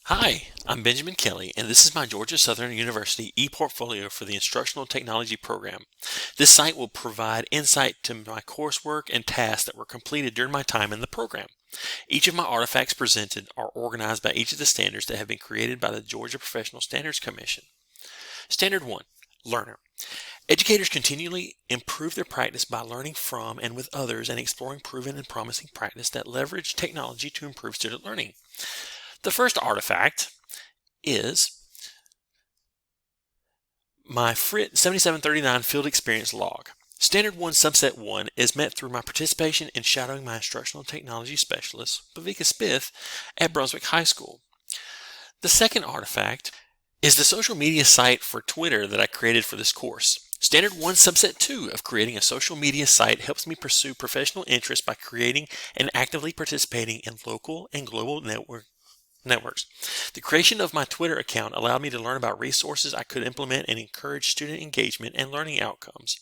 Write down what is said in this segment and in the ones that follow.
Hi, I'm Benjamin Kelly, and this is my Georgia Southern University e-portfolio for the Instructional Technology program. This site will provide insight to my coursework and tasks that were completed during my time in the program. Each of my artifacts presented are organized by each of the standards that have been created by the Georgia Professional Standards Commission. Standard 1. Learner. Educators continually improve their practice by learning from and with others and exploring proven and promising practice that leverage technology to improve student learning. The first artifact is my FRIT 7739 Field Experience Log. Standard 1 Subset 1 is met through my participation in shadowing my instructional technology specialist, Bavika Smith, at Brunswick High School. The second artifact is the social media site for Twitter that I created for this course. Standard 1 Subset 2 of creating a social media site helps me pursue professional interests by creating and actively participating in local and global networks. The creation of my Twitter account allowed me to learn about resources I could implement and encourage student engagement and learning outcomes.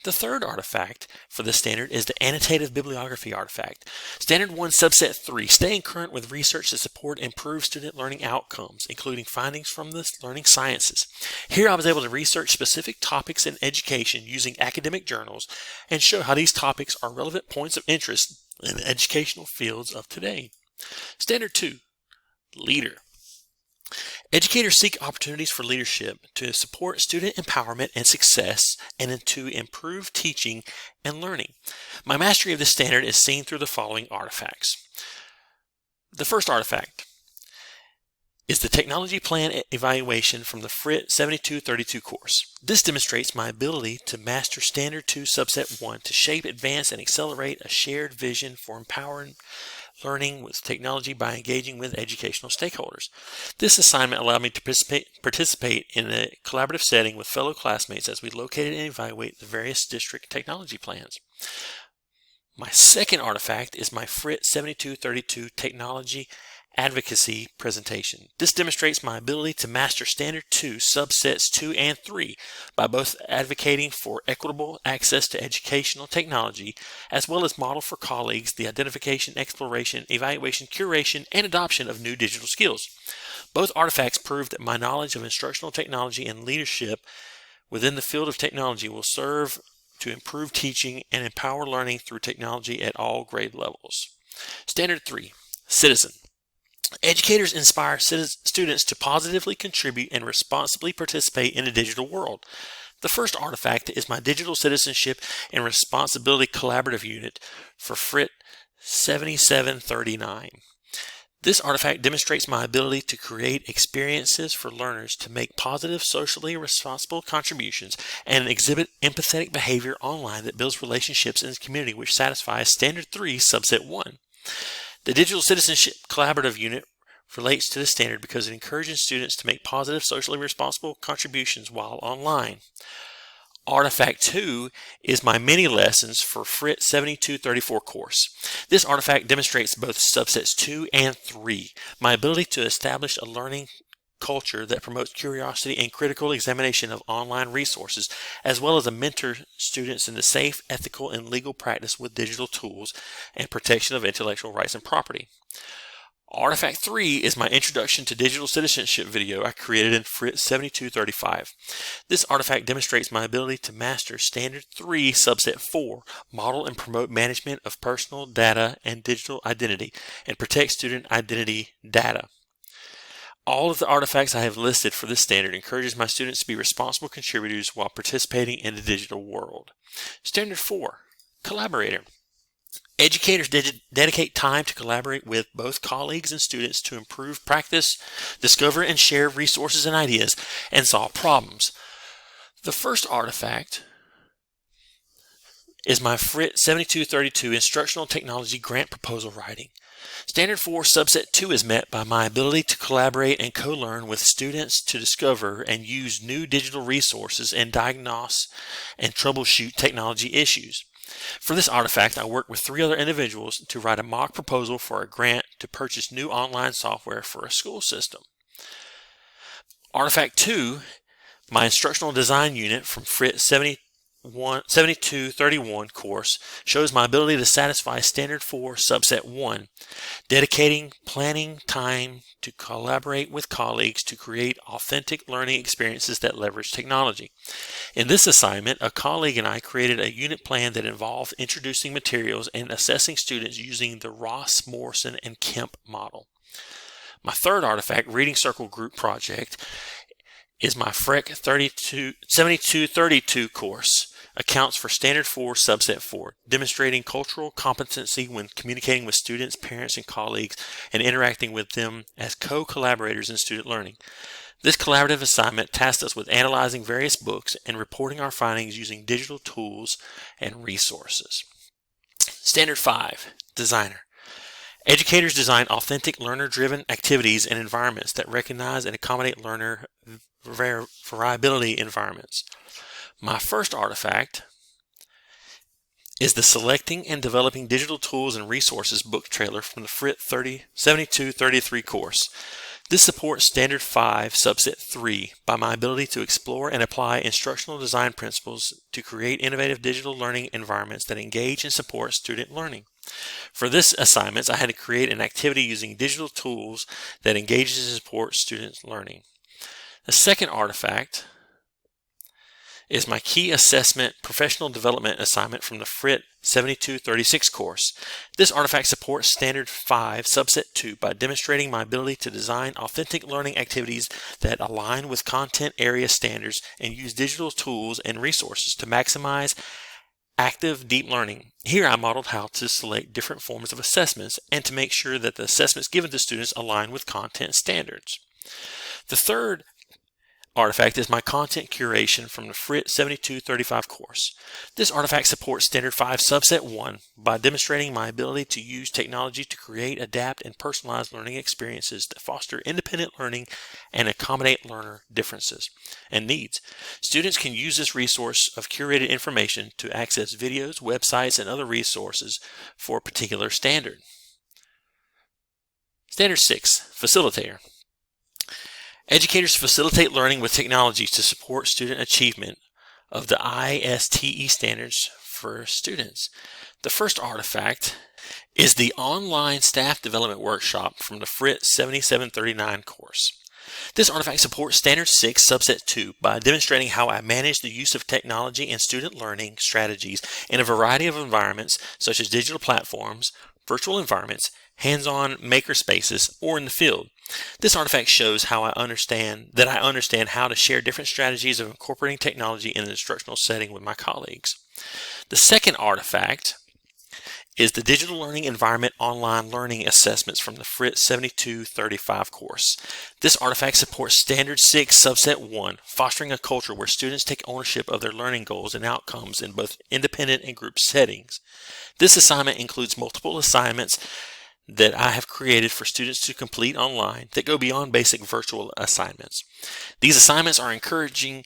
The third artifact for this standard is the annotative bibliography artifact. Standard 1 Subset 3, staying current with research to support improved student learning outcomes, including findings from the learning sciences. Here I was able to research specific topics in education using academic journals and show how these topics are relevant points of interest in the educational fields of today. Standard 2. Leader. Educators seek opportunities for leadership to support student empowerment and success and to improve teaching and learning. My mastery of this standard is seen through the following artifacts. The first artifact is the Technology Plan Evaluation from the FRIT 7232 course. This demonstrates my ability to master Standard 2 Subset 1 to shape, advance, and accelerate a shared vision for empowering learning with technology by engaging with educational stakeholders. This assignment allowed me to participate in a collaborative setting with fellow classmates as we located and evaluate the various district technology plans. My second artifact is my FRIT 7232 Technology Advocacy presentation. This demonstrates my ability to master Standard 2 Subsets 2 and 3 by both advocating for equitable access to educational technology as well as model for colleagues the identification, exploration, evaluation, curation, and adoption of new digital skills. Both artifacts prove that my knowledge of instructional technology and leadership within the field of technology will serve to improve teaching and empower learning through technology at all grade levels. Standard 3. Citizen. Educators inspire students to positively contribute and responsibly participate in a digital world. The first artifact is my Digital Citizenship and Responsibility Collaborative Unit for FRIT 7739. This artifact demonstrates my ability to create experiences for learners to make positive, socially responsible contributions and exhibit empathetic behavior online that builds relationships in the community which satisfies Standard 3 Subset 1. The Digital Citizenship Collaborative Unit relates to the standard because it encourages students to make positive, socially responsible contributions while online. Artifact 2 is my mini lessons for FRIT 7234 course. This artifact demonstrates both subsets 2 and 3, my ability to establish a learning culture that promotes curiosity and critical examination of online resources, as well as a mentor students in the safe, ethical, and legal practice with digital tools and protection of intellectual rights and property. Artifact 3 is my Introduction to Digital Citizenship video I created in FRIT 7235. This artifact demonstrates my ability to master Standard 3 Subset 4, model and promote management of personal data and digital identity, and protect student identity data. All of the artifacts I have listed for this standard encourages my students to be responsible contributors while participating in the digital world. Standard 4, Collaborator. Educators dedicate time to collaborate with both colleagues and students to improve practice, discover and share resources and ideas, and solve problems. The first artifact is my FRIT 7232 Instructional Technology Grant Proposal Writing. Standard 4 Subset 2 is met by my ability to collaborate and co-learn with students to discover and use new digital resources and diagnose and troubleshoot technology issues. For this artifact, I worked with 3 other individuals to write a mock proposal for a grant to purchase new online software for a school system. Artifact 2, my Instructional Design Unit from FRIT 7231 course shows my ability to satisfy Standard 4 Subset 1, dedicating planning time to collaborate with colleagues to create authentic learning experiences that leverage technology. In this assignment, a colleague and I created a unit plan that involved introducing materials and assessing students using the Ross, Morrison, and Kemp model. My third artifact, Reading Circle Group Project, is my FREC 7232 course. Accounts for Standard 4 Subset 4, demonstrating cultural competency when communicating with students, parents, and colleagues, and interacting with them as co-collaborators in student learning. This collaborative assignment tasked us with analyzing various books and reporting our findings using digital tools and resources. Standard 5, Designer. Educators design authentic learner-driven activities and environments that recognize and accommodate learner variability environments. My first artifact is the Selecting and Developing Digital Tools and Resources book trailer from the FRIT 7233 course. This supports Standard 5 Subset 3 by my ability to explore and apply instructional design principles to create innovative digital learning environments that engage and support student learning. For this assignment, I had to create an activity using digital tools that engages and supports students' learning. The second artifact is my Key Assessment Professional Development assignment from the FRIT 7236 course. This artifact supports Standard 5 Subset 2 by demonstrating my ability to design authentic learning activities that align with content area standards and use digital tools and resources to maximize active deep learning. Here I modeled how to select different forms of assessments and to make sure that the assessments given to students align with content standards. The third artifact is my content curation from the FRIT 7235 course. This artifact supports Standard 5 Subset 1 by demonstrating my ability to use technology to create, adapt, and personalize learning experiences that foster independent learning and accommodate learner differences and needs. Students can use this resource of curated information to access videos, websites, and other resources for a particular standard. Standard 6, Facilitator. Educators facilitate learning with technologies to support student achievement of the ISTE standards for students. The first artifact is the Online Staff Development Workshop from the FRIT 7739 course. This artifact supports Standard 6 Subset 2 by demonstrating how I manage the use of technology and student learning strategies in a variety of environments such as digital platforms, virtual environments, hands-on maker spaces, or in the field. This artifact shows how I understand how to share different strategies of incorporating technology in an instructional setting with my colleagues. The second artifact is the Digital Learning Environment Online Learning Assessments from the FRIT 7235 course. This artifact supports Standard 6 Subset 1, fostering a culture where students take ownership of their learning goals and outcomes in both independent and group settings. This assignment includes multiple assignments that I have created for students to complete online that go beyond basic virtual assignments. These assignments are engaging,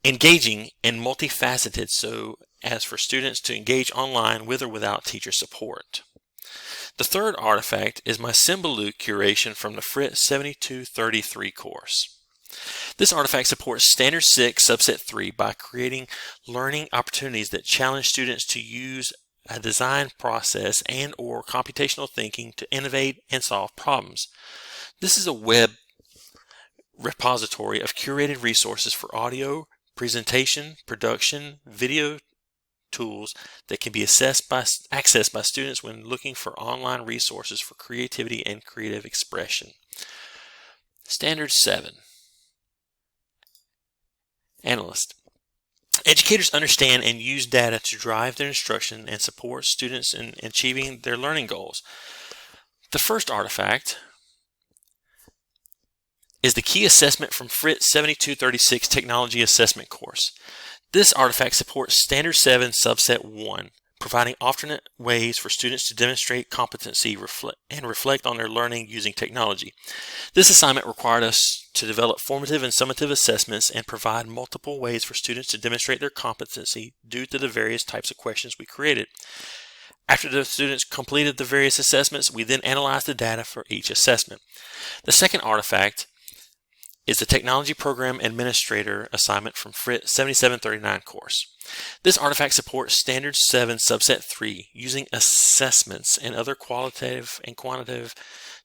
and multifaceted so as for students to engage online with or without teacher support. The third artifact is my Symbaloo curation from the FRIT 7233 course. This artifact supports Standard 6 Subset 3 by creating learning opportunities that challenge students to use a design process and or computational thinking to innovate and solve problems. This is a web repository of curated resources for audio, presentation, production, video tools that can be accessed by students when looking for online resources for creativity and creative expression. Standard 7, Analyst. Educators understand and use data to drive their instruction and support students in achieving their learning goals. The first artifact is the Key Assessment from FRIT 7236 Technology Assessment course. This artifact supports Standard 7 Subset 1, providing alternate ways for students to demonstrate competency and reflect on their learning using technology. This assignment required us to develop formative and summative assessments and provide multiple ways for students to demonstrate their competency due to the various types of questions we created. After the students completed the various assessments, we then analyzed the data for each assessment. The second artifact is the Technology Program Administrator assignment from FRIT 7739 course. This artifact supports Standard 7 Subset 3 using assessments and other qualitative and quantitative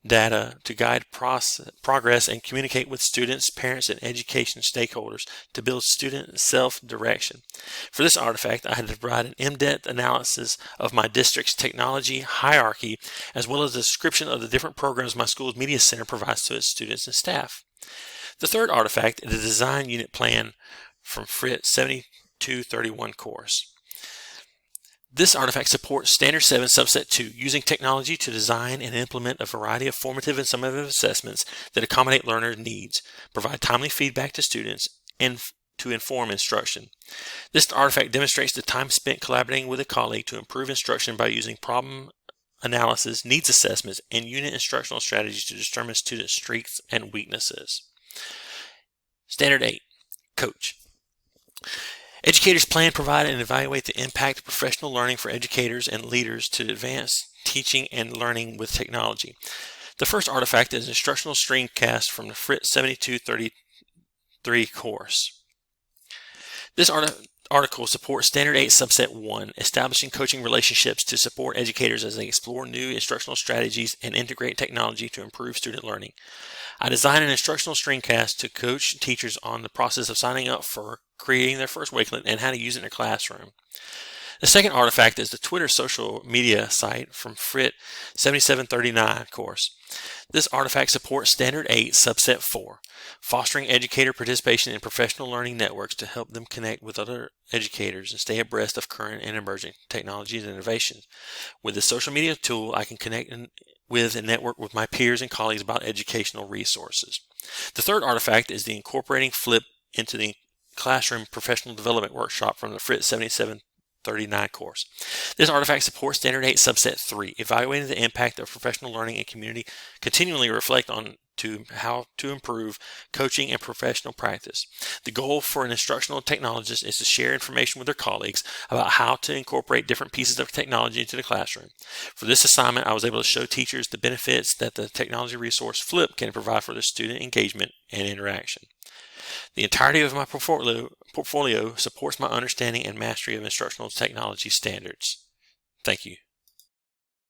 data to guide progress and communicate with students, parents, and education stakeholders to build student self-direction. For this artifact, I had to provide an in-depth analysis of my district's technology hierarchy, as well as a description of the different programs my school's media center provides to its students and staff. The third artifact is the Design Unit Plan from FRIT 7231 course. This artifact supports Standard 7 Subset 2 using technology to design and implement a variety of formative and summative assessments that accommodate learners' needs, provide timely feedback to students, and to inform instruction. This artifact demonstrates the time spent collaborating with a colleague to improve instruction by using problem analysis, needs assessments, and unit instructional strategies to determine students' strengths and weaknesses. Standard 8, Coach. Educators plan, provide, and evaluate the impact of professional learning for educators and leaders to advance teaching and learning with technology. The first artifact is an instructional screencast from the FRIT 7233 course. This article supports Standard 8 Subset 1, establishing coaching relationships to support educators as they explore new instructional strategies and integrate technology to improve student learning. I designed an instructional screencast to coach teachers on the process of signing up for creating their first Wakelet and how to use it in their classroom. The second artifact is the Twitter social media site from FRIT 7739 course. This artifact supports Standard 8 Subset 4, fostering educator participation in professional learning networks to help them connect with other educators and stay abreast of current and emerging technologies and innovations. With this social media tool, I can connect with and network with my peers and colleagues about educational resources. The third artifact is the Incorporating Flip into the Classroom Professional Development Workshop from the FRIT 7739 course. This artifact supports Standard 8 Subset 3, evaluating the impact of professional learning and community, continually reflect on how to improve coaching and professional practice. The goal for an instructional technologist is to share information with their colleagues about how to incorporate different pieces of technology into the classroom. For this assignment, I was able to show teachers the benefits that the technology resource Flip can provide for their student engagement and interaction. The entirety of my portfolio supports my understanding and mastery of instructional technology standards. Thank you.